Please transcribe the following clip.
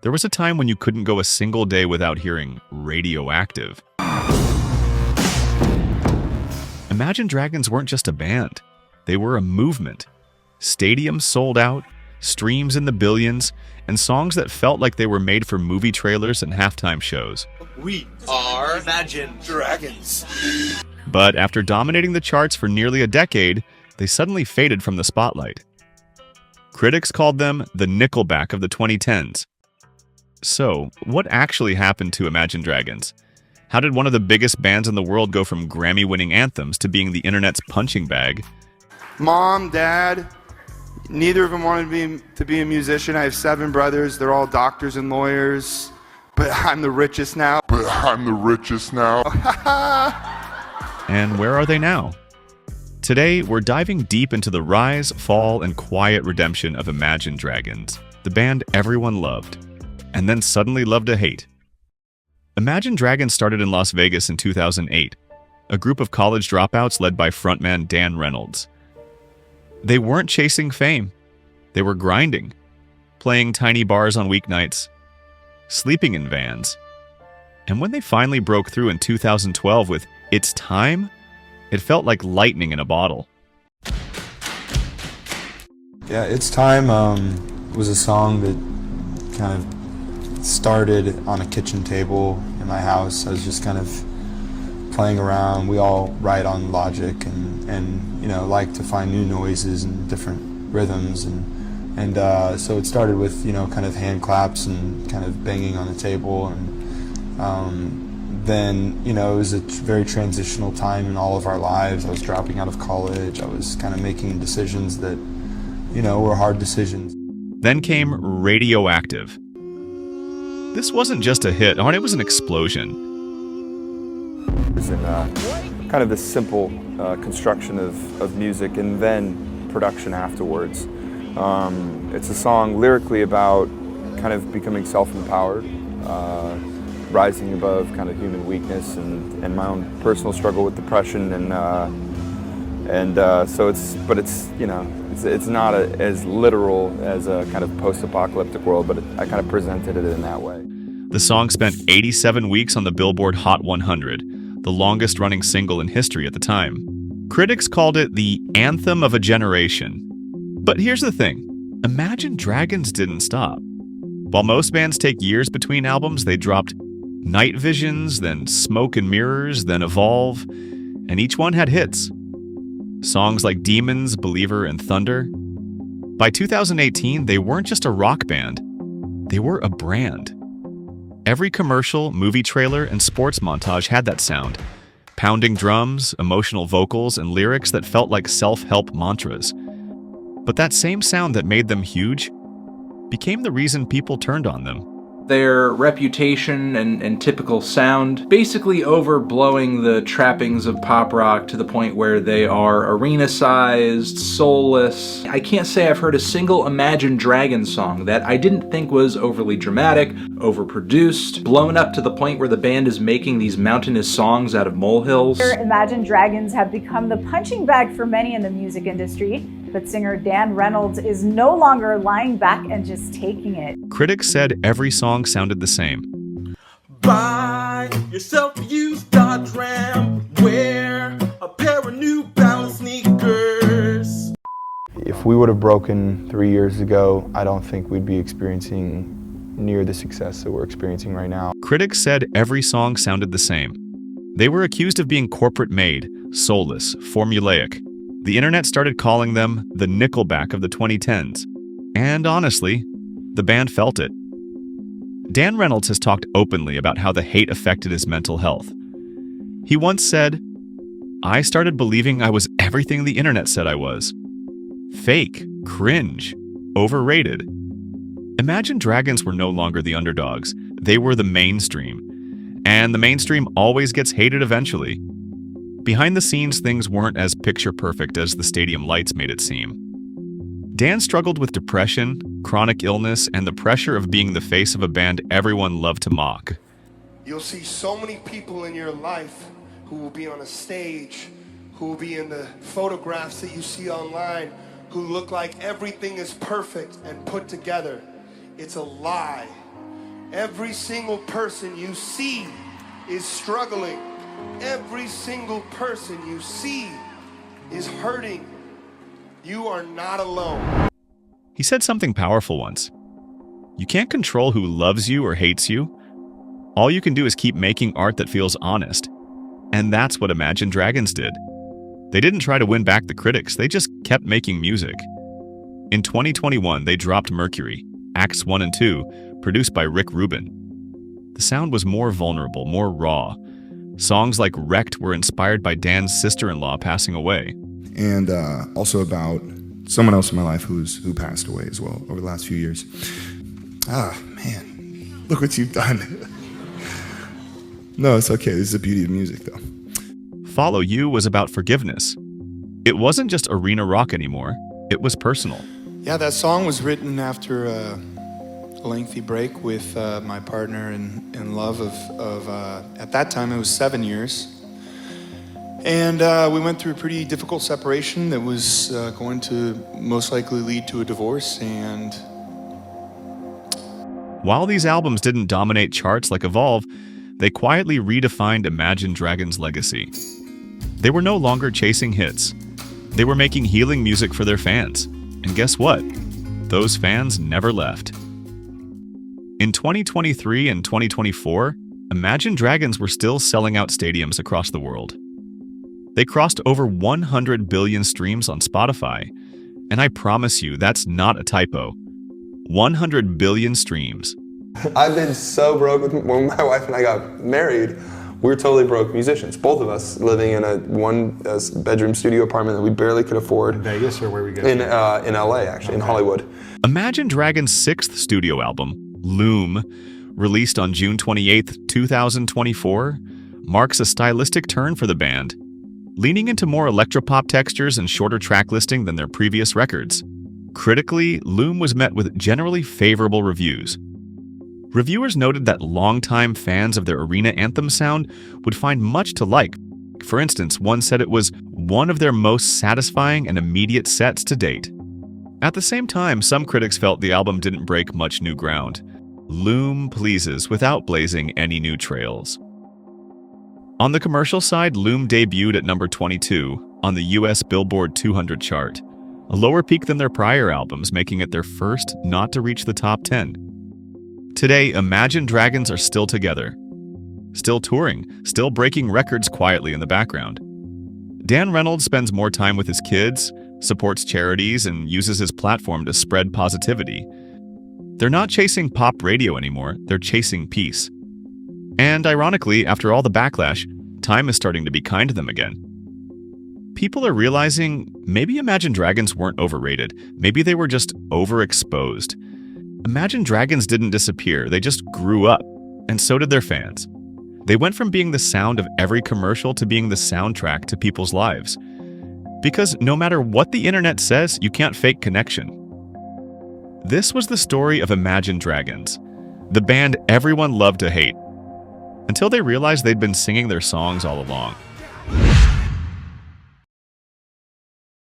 There was a time when you couldn't go a single day without hearing Radioactive. Imagine Dragons weren't just a band. They were a movement. Stadiums sold out, streams in the billions, and songs that felt like they were made for movie trailers and halftime shows. We are Imagine Dragons. But after dominating the charts for nearly a decade, they suddenly faded from the spotlight. Critics called them the Nickelback of the 2010s. So, what actually happened to Imagine Dragons? How did one of the biggest bands in the world go from Grammy-winning anthems to being the internet's punching bag? Mom, Dad, neither of them wanted to be a musician. I have 7 brothers. They're all doctors and lawyers. But I'm the richest now. And where are they now? Today, we're diving deep into the rise, fall, and quiet redemption of Imagine Dragons, the band everyone loved, and then suddenly loved to hate. Imagine Dragons started in Las Vegas in 2008, a group of college dropouts led by frontman Dan Reynolds. They weren't chasing fame. They were grinding, playing tiny bars on weeknights, sleeping in vans. And when they finally broke through in 2012 with It's Time, it felt like lightning in a bottle. Yeah, It's Time was a song that kind of started on a kitchen table in my house. I was just kind of playing around. We all write on Logic and you know, like to find new noises and different rhythms, and so it started with, you know, kind of hand claps and kind of banging on the table, and then, you know, it was a very transitional time in all of our lives. I was dropping out of college. I was kind of making decisions that, you know, were hard decisions. Then came Radioactive. This wasn't just a hit, it was an explosion. It was in kind of this simple construction of music and then production afterwards. It's a song lyrically about kind of becoming self-empowered, rising above kind of human weakness and my own personal struggle with depression, and so it's you know, it's not as literal as a kind of post-apocalyptic world, but I kind of presented it in that way. The song spent 87 weeks on the Billboard Hot 100, the longest-running single in history at the time. Critics called it the anthem of a generation. But here's the thing, Imagine Dragons didn't stop. While most bands take years between albums, they dropped Night Visions, then Smoke and Mirrors, then Evolve, and each one had hits. Songs like Demons, Believer, and Thunder. By 2018, they weren't just a rock band, they were a brand. Every commercial, movie trailer, and sports montage had that sound. Pounding drums, emotional vocals, and lyrics that felt like self-help mantras. But that same sound that made them huge became the reason people turned on them. Their reputation and typical sound basically overblowing the trappings of pop rock to the point where they are arena-sized, soulless. I can't say I've heard a single Imagine Dragons song that I didn't think was overly dramatic, overproduced, blown up to the point where the band is making these mountainous songs out of molehills. Imagine Dragons have become the punching bag for many in the music industry, but singer Dan Reynolds is no longer lying back and just taking it. Critics said every song sounded the same. Buy yourself a used Dodge Ram. Wear a pair of New Balance sneakers. If we would have broken 3 years ago, I don't think we'd be experiencing near the success that we're experiencing right now. Critics said every song sounded the same. They were accused of being corporate-made, soulless, formulaic. The internet started calling them the Nickelback of the 2010s. And honestly, the band felt it. Dan Reynolds has talked openly about how the hate affected his mental health. He once said, "I started believing I was everything the internet said I was. Fake, cringe, overrated." Imagine Dragons were no longer the underdogs. They were the mainstream. And the mainstream always gets hated eventually. Behind the scenes, things weren't as picture-perfect as the stadium lights made it seem. Dan struggled with depression, chronic illness, and the pressure of being the face of a band everyone loved to mock. You'll see so many people in your life who will be on a stage, who will be in the photographs that you see online, who look like everything is perfect and put together. It's a lie. Every single person you see is struggling. Every single person you see is hurting. You are not alone. He said something powerful once. You can't control who loves you or hates you. All you can do is keep making art that feels honest. And that's what Imagine Dragons did. They didn't try to win back the critics, they just kept making music. In 2021, they dropped Mercury, Acts 1 and 2, produced by Rick Rubin. The sound was more vulnerable, more raw. Songs like Wrecked were inspired by Dan's sister-in-law passing away. And also about someone else in my life who passed away as well over the last few years. Ah, man, look what you've done. No, it's okay. This is the beauty of music, though. Follow You was about forgiveness. It wasn't just arena rock anymore. It was personal. Yeah, that song was written after a lengthy break with my partner in love of at that time it was 7 years. And we went through a pretty difficult separation that was going to most likely lead to a divorce. And while these albums didn't dominate charts like Evolve, they quietly redefined Imagine Dragons' legacy. They were no longer chasing hits. They were making healing music for their fans. And guess what? Those fans never left. In 2023 and 2024, Imagine Dragons were still selling out stadiums across the world. They crossed over 100 billion streams on Spotify. And I promise you, that's not a typo. 100 billion streams. I've been so broke when my wife and I got married. We were totally broke musicians, both of us living in a one-bedroom studio apartment that we barely could afford. In Vegas, or where we go? In LA, actually, in Hollywood. Imagine Dragons' sixth studio album, Loom, released on June 28, 2024, marks a stylistic turn for the band, leaning into more electropop textures and shorter track listing than their previous records. Critically, Loom was met with generally favorable reviews. Reviewers noted that longtime fans of their arena anthem sound would find much to like. For instance, one said it was one of their most satisfying and immediate sets to date. At the same time, some critics felt the album didn't break much new ground. Loom pleases without blazing any new trails. On the commercial side, Loom debuted at number 22 on the US Billboard 200 chart, a lower peak than their prior albums, making it their first not to reach the top 10. Today, Imagine Dragons are still together, still touring, still breaking records quietly in the background. Dan Reynolds spends more time with his kids, supports charities, and uses his platform to spread positivity. They're not chasing pop radio anymore, they're chasing peace. And ironically, after all the backlash, time is starting to be kind to them again. People are realizing maybe Imagine Dragons weren't overrated, maybe they were just overexposed. Imagine Dragons didn't disappear, they just grew up, and so did their fans. They went from being the sound of every commercial to being the soundtrack to people's lives. Because no matter what the internet says, you can't fake connection. This was the story of Imagine Dragons, the band everyone loved to hate, until they realized they'd been singing their songs all along.